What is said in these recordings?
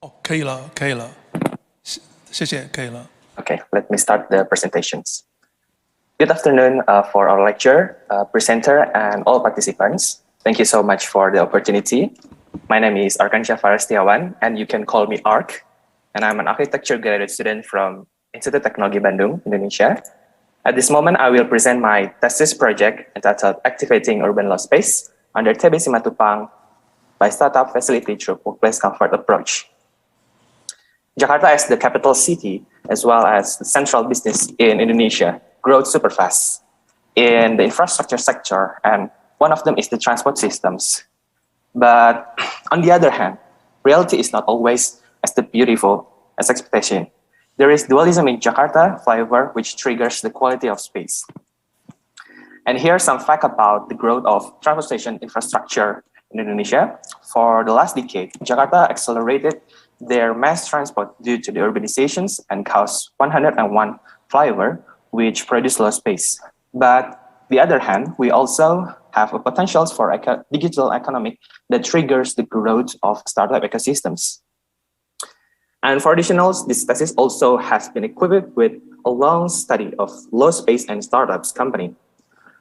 哦，可以了，可以了，谢谢，可以了。Okay, let me start the presentations. Good afternoon for our lecture, presenter, and all participants. Thank you so much for the opportunity. My name is Arkansha Farastiawan, and you can call me ARK. And I'm an architecture graduate student from Institut Teknologi Bandung, Indonesia. At this moment, I will present my thesis project entitled Activating Urban Low Space under TBC Matupang by Startup Facility through Workplace Comfort Approach. Jakarta as the capital city, as well as the central business in Indonesia, grows super fast in the infrastructure sector, and one of them is the transport systems. But on the other hand, reality is not always as the beautiful as expectation. There is dualism in Jakarta flyover, which triggers the quality of space. And here's some fact about the growth of transportation infrastructure in Indonesia. For the last decade, Jakarta accelerated their mass transport due to the urbanizations and caused 101 flyover, which produce low space. But the other hand, we also have a potential for digital economy that triggers the growth of startup ecosystems. And for additionals, this thesis also has been equipped with a long study of low space and startups company.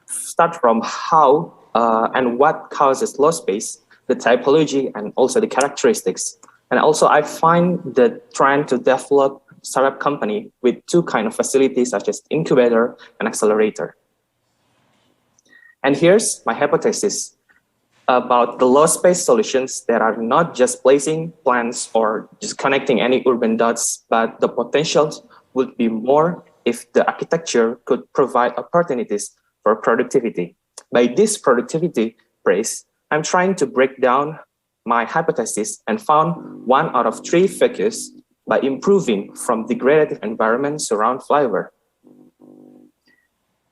Start from how and what causes low space, the typology, and also the characteristics. And also I find the trend to develop startup company with two kind of facilities such as incubator and accelerator. And here's my hypothesis about the low space solutions that are not just placing plants or just connecting any urban dots, but the potential would be more if the architecture could provide opportunities for productivity. By this productivity praise, I'm trying to break down my hypothesis and found 1 out of 3 focus by improving from degradative environments around flyover.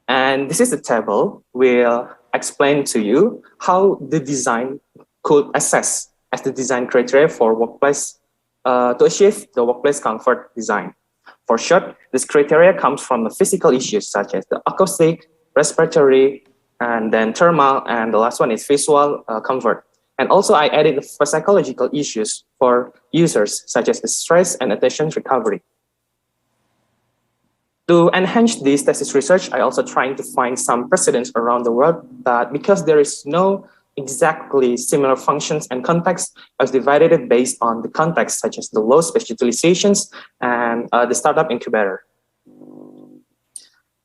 And this is the table we'll explain to you how the design could assess as the design criteria for workplace to achieve the workplace comfort design. For short, this criteria comes from the physical issues such as the acoustic, respiratory, and then thermal, and the last one is visual comfort. And also I added the psychological issues for users such as the stress and attention recovery. To enhance this thesis research, I also trying to find some precedents around the world, but because there is no exactly similar functions and context, I was divided it based on the context such as the low space utilizations and the startup incubator.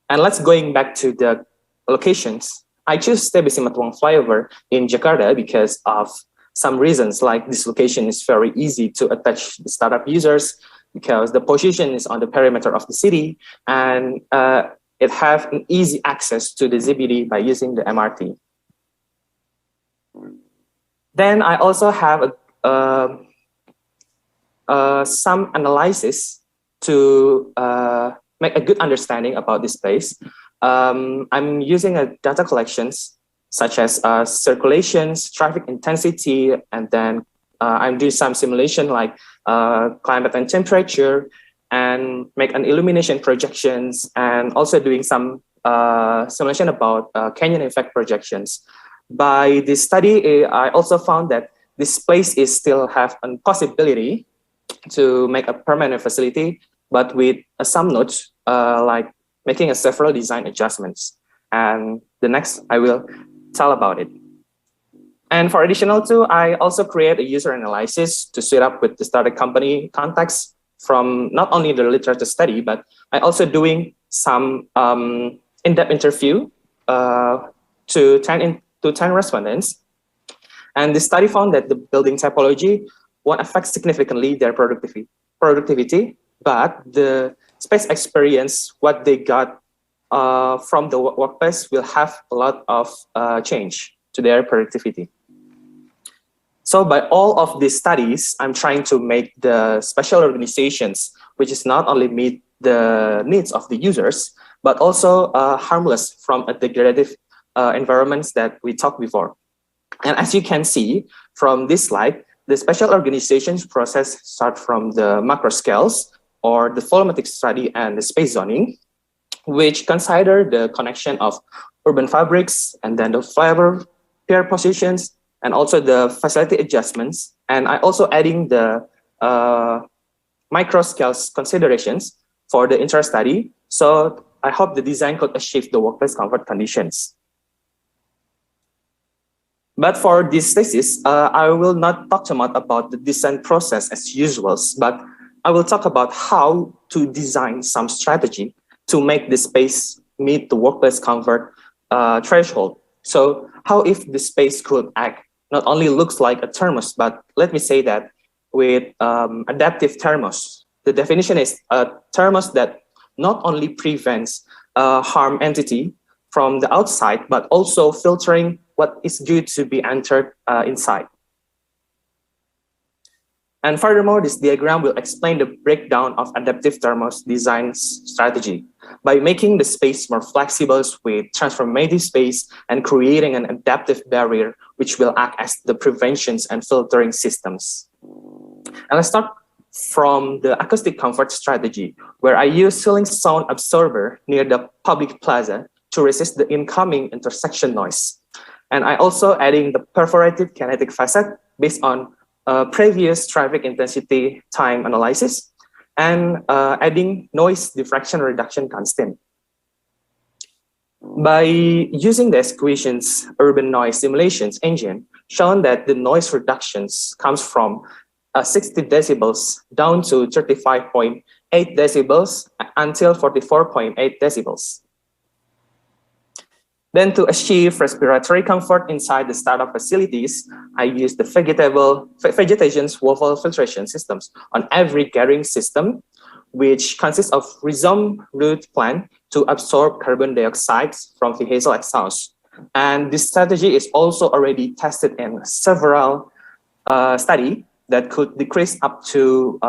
And let's going back to the locations. I choose TBC Matupang flyover in Jakarta because of some reasons, like this location is very easy to attach the startup users because the position is on the perimeter of the city, and it have an easy access to the ZBD by using the MRT. Then I also have some analysis to make a good understanding about this place. I'm using a data collections such as circulations, traffic intensity, and then I'm doing some simulation like climate and temperature, and make an illumination projections, and also doing some simulation about canyon effect projections. By this study, I also found that this place is still have a possibility to make a permanent facility, but with some notes like making several design adjustments. And the next I will tell about it. And for additional two, I also create a user analysis to set up with the startup company context from not only the literature study, but I also doing some in-depth interview to 10 respondents. And the study found that the building typology won't affect significantly their productivity, but the space experience, what they got from the workplace will have a lot of change to their productivity. So by all of these studies, I'm trying to make the special organizations, which is not only meet the needs of the users, but also harmless from a degradative environments that we talked before. And as you can see from this slide, the special organizations process start from the macro scales or the volumetric study and the space zoning, which consider the connection of urban fabrics and then the flyover pair positions and also the facility adjustments. And I also adding the micro scale considerations for the intra-study. So I hope the design could achieve the workplace comfort conditions. But for this thesis, I will not talk too much about the design process as usual, but I will talk about how to design some strategy to make the space meet the workplace comfort threshold. So how if the space could act, not only looks like a thermos, but let me say that with adaptive thermos. The definition is a thermos that not only prevents harm entity from the outside, but also filtering what is good to be entered inside. And furthermore, this diagram will explain the breakdown of adaptive thermos design strategy by making the space more flexible with transformative space and creating an adaptive barrier which will act as the preventions and filtering systems. And let's start from the acoustic comfort strategy, where I use ceiling sound absorber near the public plaza to resist the incoming intersection noise. And I also adding the perforated kinetic facade based on previous traffic intensity time analysis and adding noise diffraction reduction constant. By using the equations urban noise simulations engine, shown that the noise reductions comes from 60 decibels down to 35.8 decibels until 44.8 decibels. Then to achieve respiratory comfort inside the startup facilities, I use the vegetation's waffle filtration systems on every gathering system, which consists of rhizome root plant to absorb carbon dioxide from vehicle exhaust. And this strategy is also already tested in several studies that could decrease up to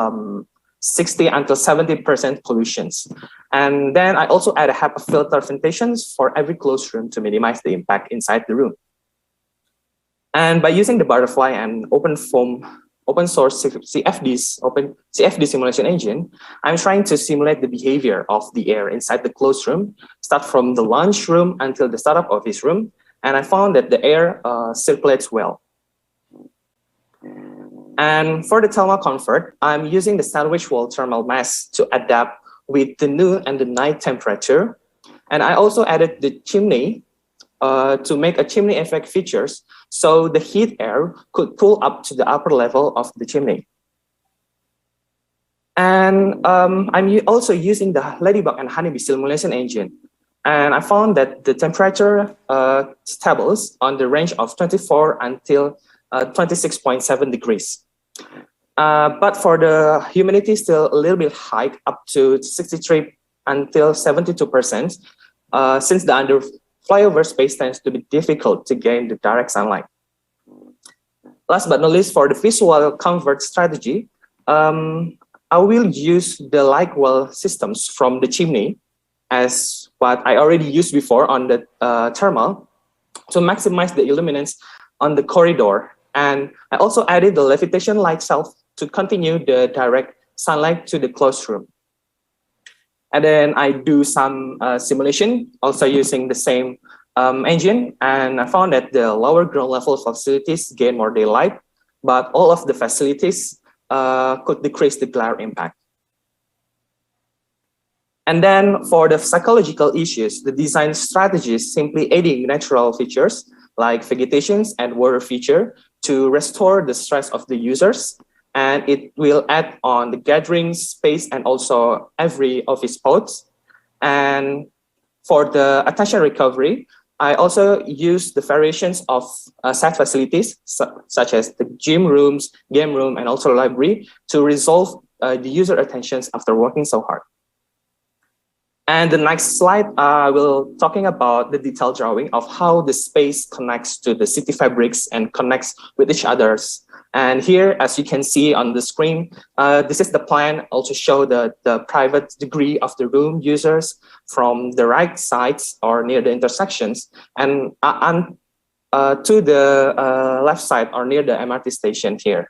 60 until 70% pollutions. And then I also add a HEPA filter ventilations for every closed room to minimize the impact inside the room. And by using the butterfly and open source CFD simulation engine, I'm trying to simulate the behavior of the air inside the closed room, start from the lunch room until the startup office room. And I found that the air circulates well. And for the thermal comfort, I'm using the sandwich wall thermal mass to adapt with the noon and the night temperature. And I also added the chimney to make a chimney effect features, so the heat air could pull up to the upper level of the chimney. And I'm also using the ladybug and honeybee simulation engine. And I found that the temperature stables on the range of 24 until 26.7 degrees. But for the humidity, still a little bit high, up to 63 until 72%, since the under flyover space tends to be difficult to gain the direct sunlight. Last but not least, for the visual comfort strategy, I will use the light well systems from the chimney as what I already used before on the thermal to maximize the illuminance on the corridor. And I also added the levitation light shelf to continue the direct sunlight to the closed room. And then I do some simulation, also using the same engine. And I found that the lower ground level facilities gain more daylight, but all of the facilities could decrease the glare impact. And then for the psychological issues, the design strategy is simply adding natural features like vegetations and water feature to restore the stress of the users. And it will add on the gathering space and also every office spots. And for the attention recovery, I also use the variations of set facilities, such as the gym rooms, game room, and also library to resolve the user attentions after working so hard. And the next slide, I will talking about the detailed drawing of how the space connects to the city fabrics and connects with each others. And here, as you can see on the screen, this is the plan, also show the private degree of the room users from the right sides or near the intersections, and to the left side or near the MRT station here.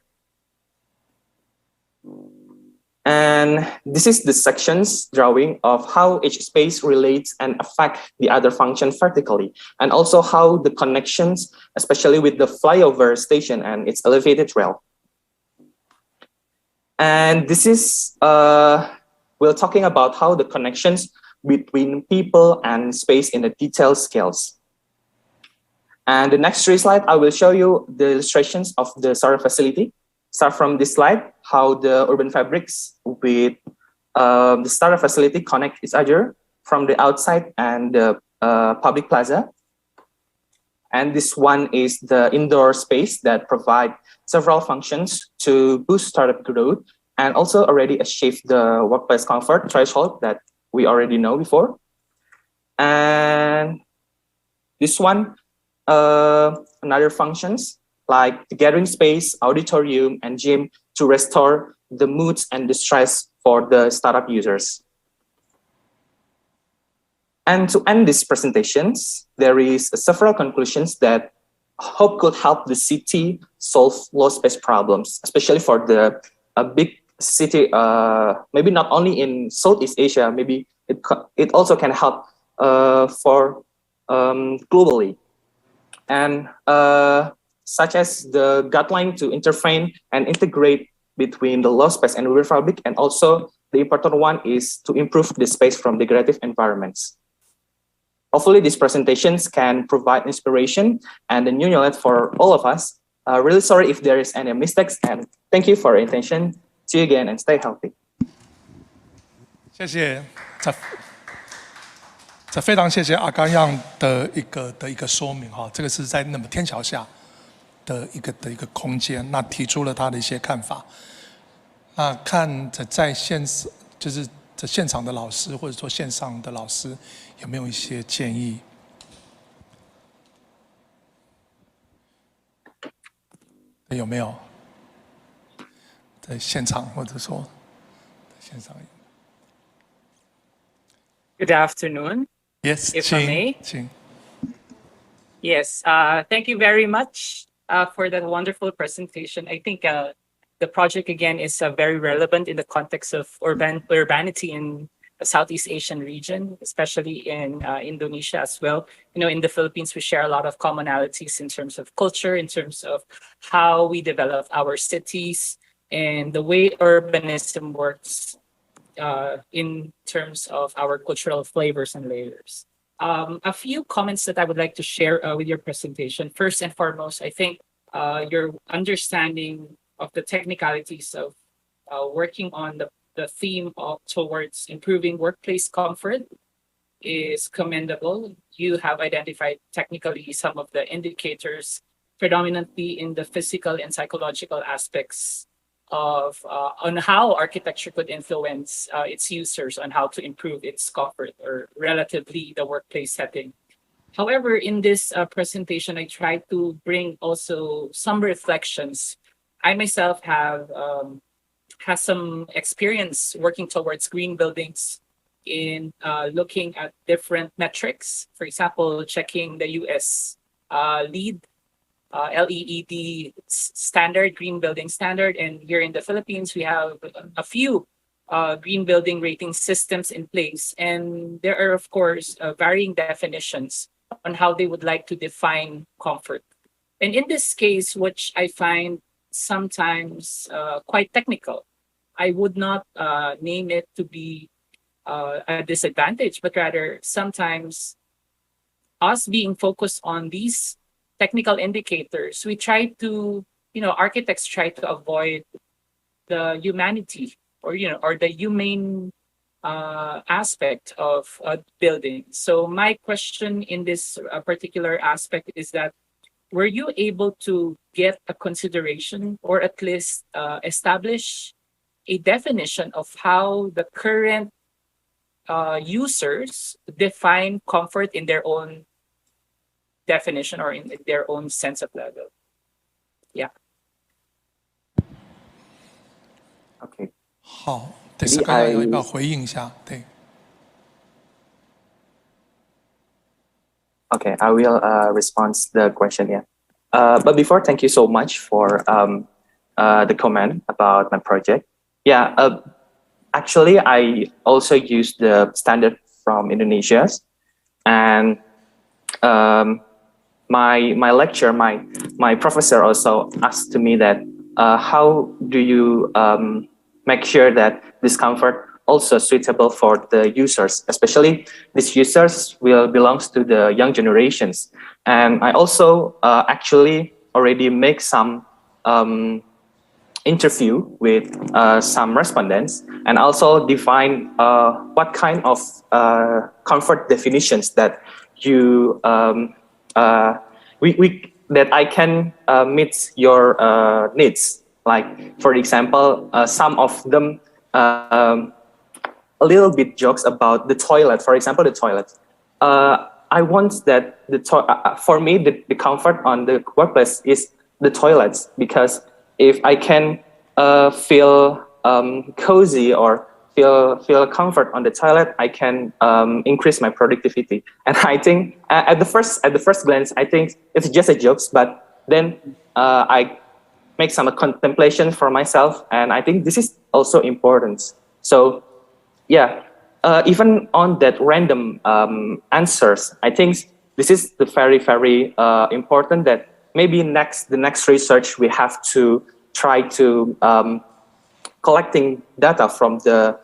And this is the sections drawing of how each space relates and affect the other function vertically, and also how the connections, especially with the flyover station and its elevated rail. And this is, we're talking about how the connections between people and space in the detailed scales. And the next 3 slides, I will show you the illustrations of the starter facility. Start from this slide, how the urban fabrics with the starter facility connect each other from the outside and the public plaza. And this one is the indoor space that provide several functions to boost startup growth and also already achieve the workplace comfort threshold that we already know before. And this one, another functions like the gathering space, auditorium, and gym to restore the moods and the stress for the startup users. And to end these presentations, there is several conclusions that hope could help the city solve low space problems, especially for the big city, maybe not only in Southeast Asia, maybe it also can help for globally. And such as the guideline to intervene and integrate between the low space and urban fabric, and also the important one is to improve the space from degradative environments. Hopefully these presentations can provide inspiration and a new knowledge for all of us. Really sorry if there is any mistakes, and thank you for your attention. See you again and stay healthy. 谢谢，这非常谢谢阿甘样的一个说明哈，这个是在那么天桥下的一个空间，那提出了他的一些看法。那看着在就是这现场的老师或者说线上的老师有没有一些建议？有没有？在现场或者说线上 Good afternoon.？Yes, if I may. 请。Yes, thank you very much for that wonderful presentation. I think the project again is very relevant in the context of urbanity in the Southeast Asian region, especially in Indonesia as well. You know, in the Philippines, we share a lot of commonalities in terms of culture, in terms of how we develop our cities, and the way urbanism works in terms of our cultural flavors and layers. A few comments that I would like to share with your presentation. First and foremost, I think your understanding of the technicalities of working on the theme of towards improving workplace comfort is commendable. You have identified technically some of the indicators predominantly in the physical and psychological aspects of on how architecture could influence its users on how to improve its comfort or relatively the workplace setting. However, in this presentation, I tried to bring also some reflections. I myself have has some experience working towards green buildings in looking at different metrics. For example, checking the US LEED standard, green building standard. And here in the Philippines, we have a few green building rating systems in place. And there are, of course, varying definitions on how they would like to define comfort. And in this case, which I find sometimes quite technical, I would not name it to be a disadvantage, but rather sometimes us being focused on these technical indicators, we try to, architects try to avoid the humanity or the humane aspect of a building. So my question in this particular aspect is that, were you able to get a consideration or at least establish a definition of how the current users define comfort in their own definition or in their own sense of level? Yeah. Okay. 好，对，是刚刚要不要回应一下？对。Okay, I will respond to the question. Yeah. But before, thank you so much for the comment about my project. Yeah. Actually, I also use the standard from Indonesia, and my lecturer, my professor also asked to me that how do you make sure that this comfort also suitable for the users, especially these users will belongs to the young generations. And I also actually already make some interview with some respondents and also define what kind of comfort definitions that you that I can meet your needs. Like for example, some of them a little bit jokes about the toilet. For example, the toilet. I want that for me the comfort on the workplace is the toilets, because if I can feel cozy or feel comfort on the toilet, I can increase my productivity. And I think at the first glance, I think it's just a joke, but then I make some contemplation for myself, and I think this is also important. So yeah, even on that random answers, I think this is the very important that maybe the next research we have to try to collecting data from the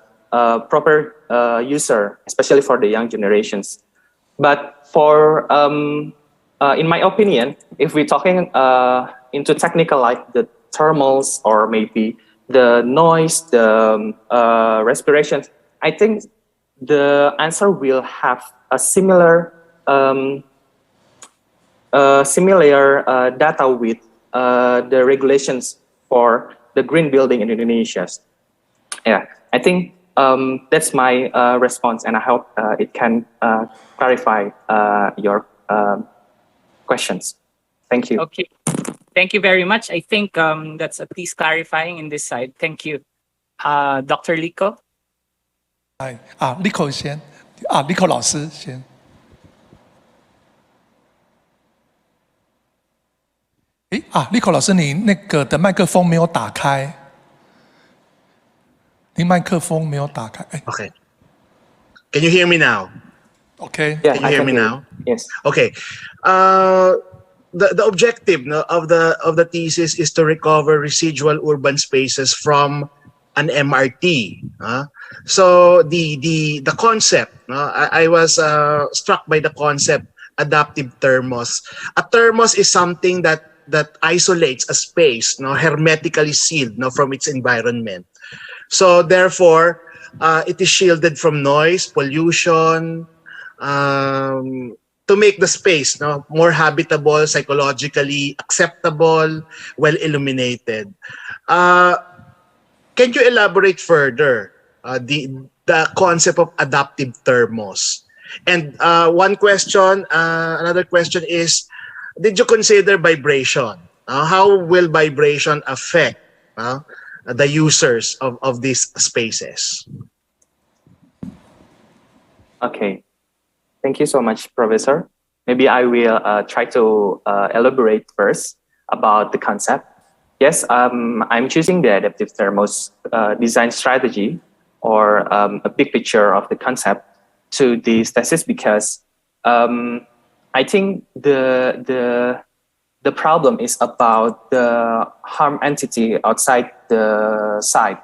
proper user, especially for the young generations. But for in my opinion, if we're talking into technical like the thermals or maybe the noise, the respiration, I think the answer will have a similar data with the regulations for the green building in Indonesia. Yeah, I think that's my response, and I hope it can clarify your questions. Thank you. Okay, thank you very much. I think that's at least clarifying in this side. Thank you. Dr. Lico? Lico 先，Lico 老师先。Lico 老师，你那个的麦克风没有打开，你麦克风没有打开。Okay. Can you hear me now? Okay. Yeah, Can you hear me now? Yes. Okay. The objective of the thesis is to recover residual urban spaces from an MRT. So the concept, I was struck by the concept adaptive thermos. A thermos is something that isolates a space, hermetically sealed, from its environment. So therefore, it is shielded from noise, pollution, to make the space more habitable, psychologically acceptable, well illuminated. Can you elaborate further the concept of adaptive thermos? And another question is, did you consider vibration? How will vibration affect the users of these spaces? Okay. Thank you so much, Professor. Maybe I will try to elaborate first about the concept. Yes, I'm choosing the adaptive thermos design strategy or a big picture of the concept to this thesis because I think the problem is about the harm entity outside the site.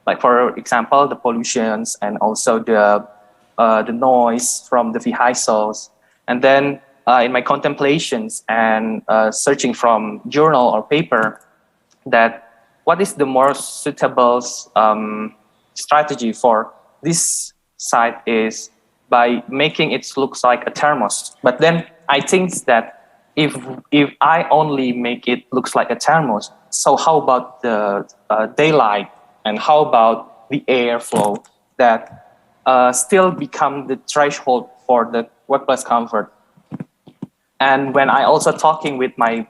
Like for example, the pollutions and also the noise from the vehicles. And then in my contemplations and searching from journal or paper, that what is the more suitable strategy for this site is by making it looks like a thermos. But then I think that if I only make it looks like a thermos, so how about the daylight and how about the airflow that still become the threshold for the workplace comfort? And when I also talking with my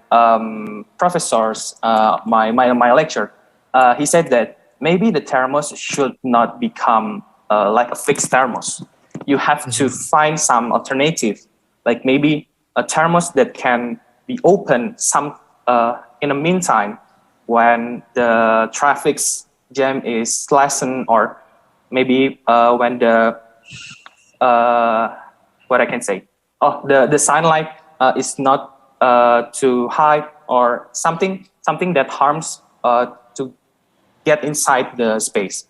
professors, my lecturer, he said that maybe the thermos should not become like a fixed thermos. You have to find some alternative, like maybe a thermos that can be open some in the meantime when the traffic jam is lessened, or maybe when the what I can say, the sunlight is not too high or something that harms to get inside the space.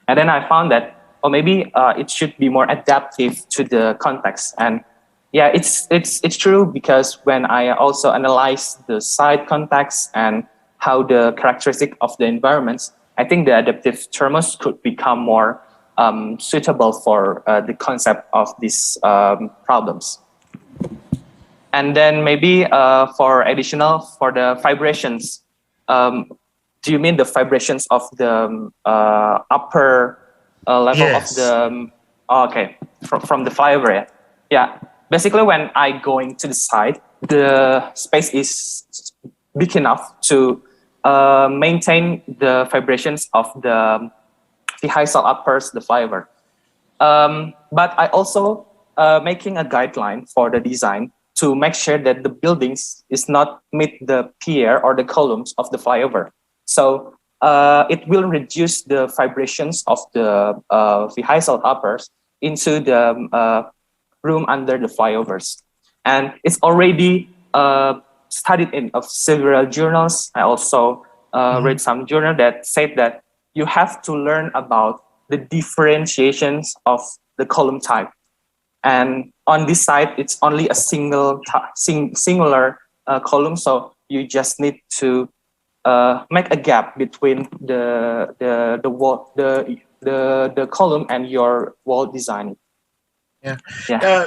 And then I found that, or maybe it should be more adaptive to the context. And yeah, it's true, because when I also analyze the site context and how the characteristic of the environments, I think the adaptive thermos could become more suitable for the concept of these problems. And then maybe for the vibrations, do you mean the vibrations of the upper level Yes. of the, okay, from the flyover? Yeah. Yeah, basically when I go into the site, the space is big enough to maintain the vibrations of the vehicle uppers, the flyover. But I also making a guideline for the design to make sure that the buildings is not meet the pier or the columns of the flyover. So it will reduce the vibrations of the vehicle uppers into the room under the flyovers. And it's already studied in several journals. I also read some journal that said that you have to learn about the differentiations of the column type. And on this side, it's only a singular column. So you just need to make a gap between the wall, the column and your wall design. Yeah. Yeah.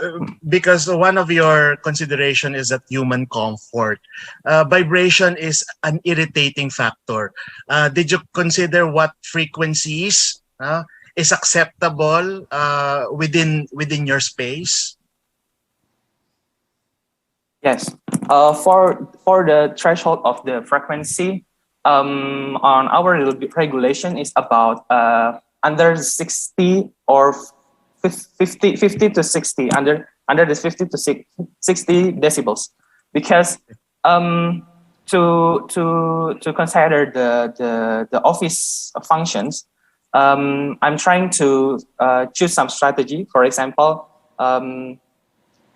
Because one of your consideration is that human comfort. Vibration is an irritating factor. Did you consider what frequencies is acceptable within your space? Yes. For the threshold of the frequency, on our regulation is about under 60 or 50 to 60, under the 50 to 60 decibels, because to consider the office functions, I'm trying to choose some strategy. For example,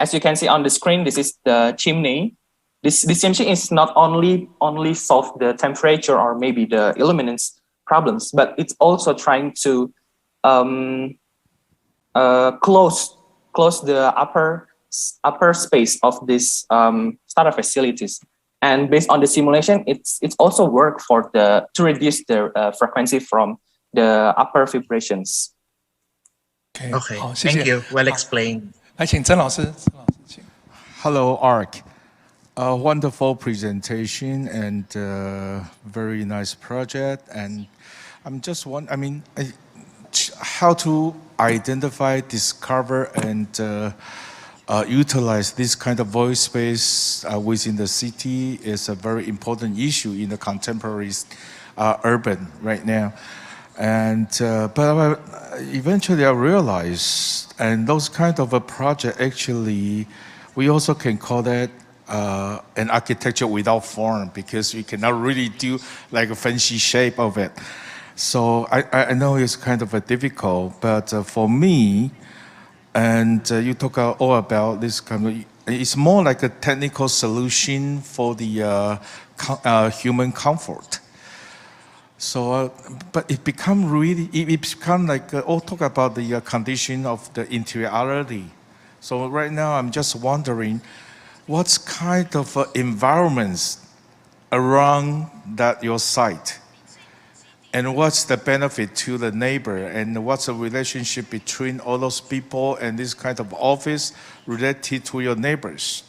as you can see on the screen, this is the chimney. This chimney is not only solve the temperature or maybe the illuminance problems, but it's also trying to close the upper space of this startup facilities. And based on the simulation, it's also work for to reduce the frequency from the upper vibrations. Okay, 好，谢谢。 thank you. Well explained. 来，请曾老师，请。 Hello, Ark. A wonderful presentation and very nice project. And I'm just wondering, how to identify, discover, and utilize this kind of voice space within the city is a very important issue in the contemporary urban right now. And but eventually I realized, and those kind of a project actually, we also can call that an architecture without form, because you cannot really do like a fancy shape of it. So I know it's kind of a difficult, but for me, and you talk all about this kind of, it's more like a technical solution for the human comfort. So, but it become really, it become like all talk about the condition of the interiority. So right now I'm just wondering, what's kind of environments around your site? And what's the benefit to the neighbor? And what's the relationship between all those people and this kind of office related to your neighbors?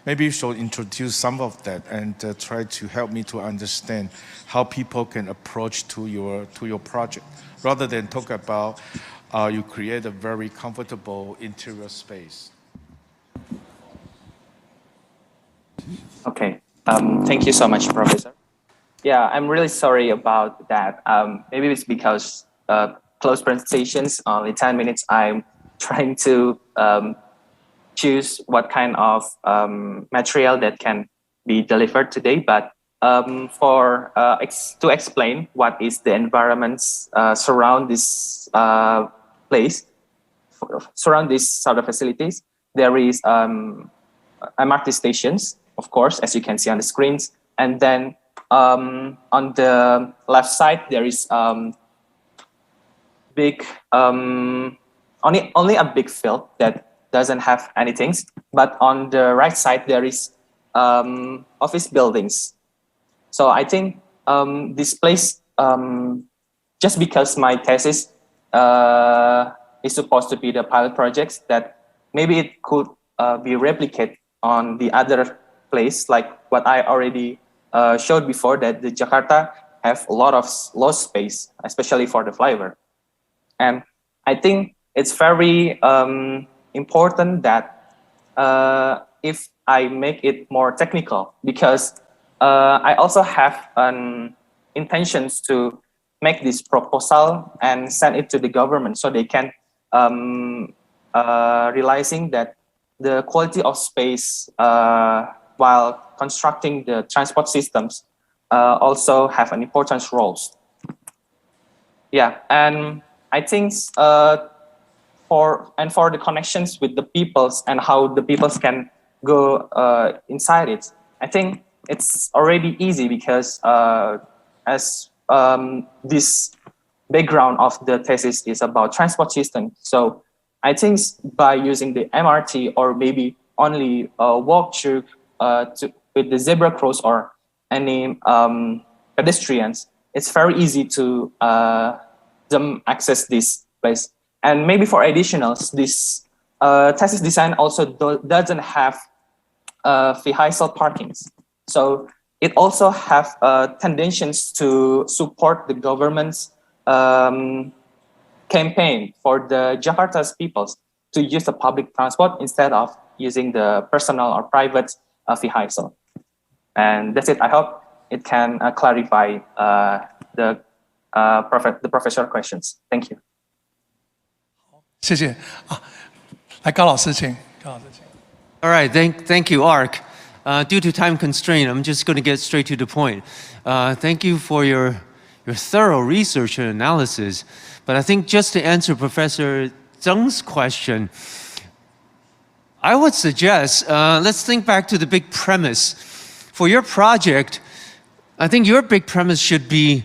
Maybe you should introduce some of that and try to help me to understand how people can approach to your project, rather than talk about you create a very comfortable interior space. Okay. Thank you so much, Professor. Yeah, I'm really sorry about that. Maybe it's because close presentations, only 10 minutes. I'm trying to choose what kind of material that can be delivered today. But to explain what is the environments surround this place, surround these sort of facilities, there is MRT stations, of course, as you can see on the screens, and then on the left side there is big only a big field that doesn't have anything, but on the right side there is office buildings. So I think this place, just because my thesis is supposed to be the pilot projects, that maybe it could be replicated on the other place, like what I already showed before, that the Jakarta have a lot of low space, especially for the flyover. And I think it's very important that if I make it more technical, because I also have intentions to make this proposal and send it to the government so they can realizing that the quality of space while constructing the transport systems also have an important role. Yeah, and I think for the connections with the peoples and how the peoples can go inside it, I think it's already easy because as this background of the thesis is about transport system. So I think by using the MRT or maybe only walk through with the zebra cross or any pedestrians, it's very easy to them access this place. And maybe for additionals, this thesis design also doesn't have vehicle parkings. So it also have tendencies to support the government's campaign for the Jakarta's peoples to use the public transport instead of using the personal or private vehicle. And that's it. I hope it can clarify the professional questions. Thank you. 谢谢啊，来高老师请，高老师请。 All right, thank you, ARC. Due to time constraint, I'm just going to get straight to the point. Thank you for your thorough research and analysis. But I think just to answer Professor Zheng's question, I would suggest, let's think back to the big premise. For your project, I think your big premise should be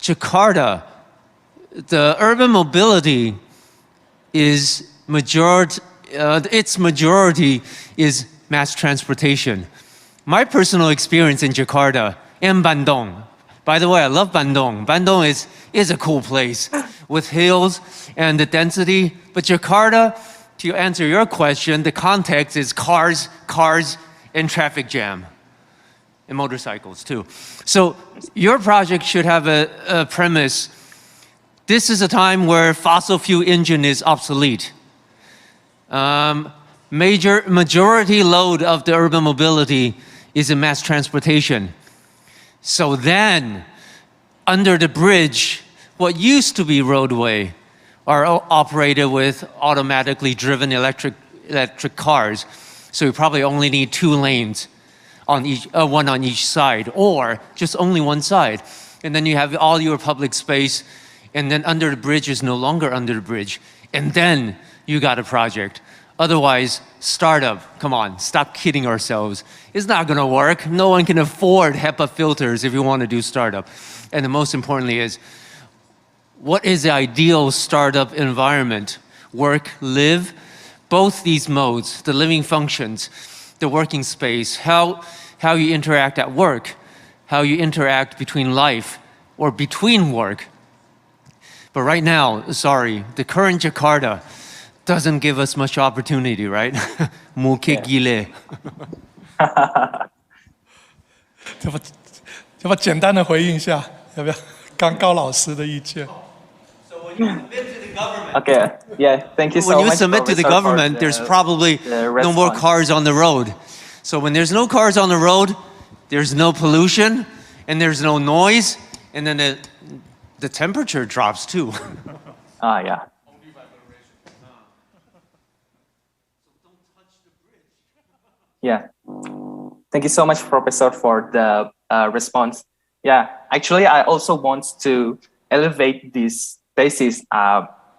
Jakarta. The urban mobility is its majority is mass transportation. My personal experience in Jakarta and Bandung. By the way, I love Bandung. Bandung is a cool place with hills and the density. But Jakarta, to answer your question, the context is cars, and traffic jam. And motorcycles too. So your project should have a premise. This is a time where fossil fuel engine is obsolete. Majority load of the urban mobility is in mass transportation. So then, under the bridge, what used to be roadway are operated with automatically driven electric cars. So you probably only need 2 lanes, on each, one on each side, or just only one side. And then you have all your public space, and then under the bridge is no longer under the bridge. And then you got a project. Otherwise, startup, come on, stop kidding ourselves. It's not gonna work. No one can afford HEPA filters if you want to do startup. And the most importantly is, what is the ideal startup environment? Work, live, both these modes, the living functions, the working space, how you interact at work, how you interact between life or between work. But right now, sorry, the current Jakarta doesn't give us much opportunity, right? Mukhe gile. 要不要简单的回应一下？要不要？刚高老师的意见。 Okay, yeah, thank you so much. When you submit to the government, there's probably no more cars on the road. So when there's no cars on the road, there's no pollution, and there's no noise, and then the temperature drops too. Yeah. Yeah. Thank you so much, Professor, for the response. Yeah, actually, I also want to elevate this thesis,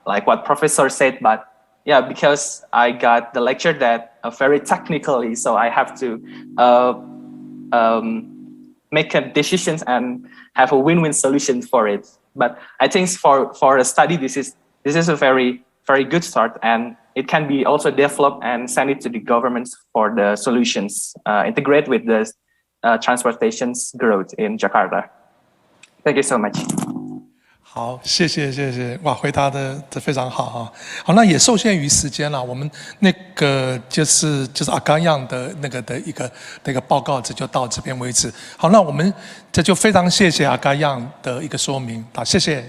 like what Professor said, but yeah, because I got the lecture that very technically, so I have to make decisions and have a win-win solution for it. But I think for a study, this is a very good start, and it can be also developed and send it to the governments for the solutions, integrate with the transportation's growth in Jakarta. Thank you so much. 好，谢谢，哇，回答的非常好哈。好，那也受限于时间了，我们那个就是阿甘样的那个的一个报告，这就到这边为止。好，那我们这就非常谢谢阿甘样的一个说明，好，谢谢。